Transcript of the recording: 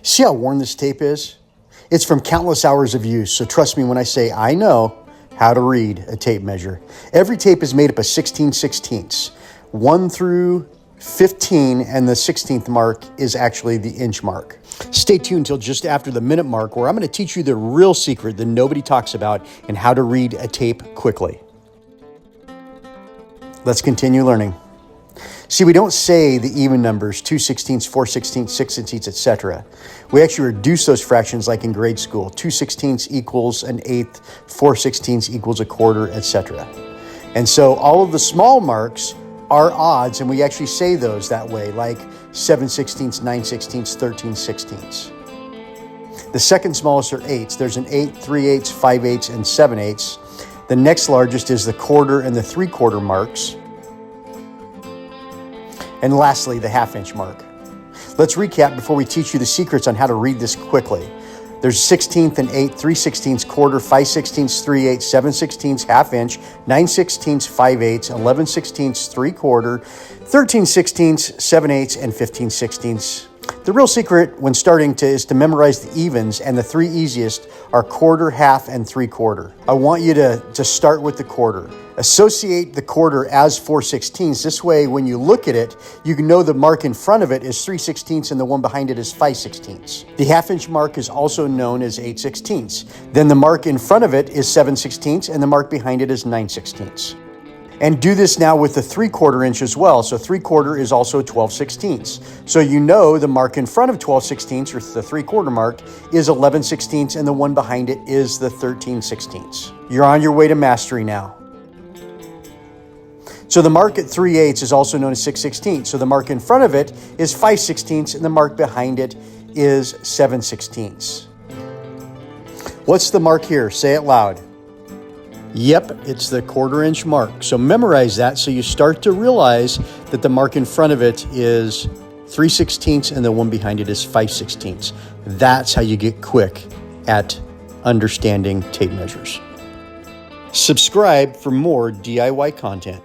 See how worn this tape is? It's from countless hours of use, so trust me when I say I know how to read a tape measure. Every tape is made up of 16/16, 1 through 15, and the 16th mark is actually the inch mark. Stay tuned until just after the minute mark, where I'm going to teach you the real secret that nobody talks about and how to read a tape quickly. Let's continue learning. See, we don't say the even numbers, 2/16, 4/16, 6/16, etc. We actually reduce those fractions like in grade school. 2/16 equals an eighth, 4/16 equals a quarter, etc. And so all of the small marks are odds, and we actually say those that way, like 7/16, 9/16, 13/16. The second smallest are eighths. There's an 8, 3/8, 5/8, and 7/8. The next largest is the quarter and the 3/4 marks. And lastly, the half-inch mark. Let's recap before we teach you the secrets on how to read this quickly. There's 16th and 8, 3/16, quarter, 5/16, 3/8, 7/16, half-inch, 9/16, 5/8, 11/16, 3/4, 13/16, 7/8, and 15/16. The real secret when starting is to memorize the evens, and the three easiest are quarter, half, and 3/4. I want you to start with the quarter. Associate the quarter as 4/16. This way, when you look at it, you can know the mark in front of it is 3/16 and the one behind it is 5/16. The half-inch mark is also known as 8/16. Then the mark in front of it is 7/16 and the mark behind it is 9/16. And do this now with the 3/4 inch as well. So 3/4 is also 12/16. So you know the mark in front of 12/16, or the 3/4 mark, is 11/16 and the one behind it is the 13/16. You're on your way to mastery now. So the mark at 3/8 is also known as 6/16. So the mark in front of it is 5/16 and the mark behind it is 7/16. What's the mark here? Say it loud. Yep, it's the quarter-inch mark. So memorize that so you start to realize that the mark in front of it is 3/16 and the one behind it is 5/16. That's how you get quick at understanding tape measures. Subscribe for more DIY content.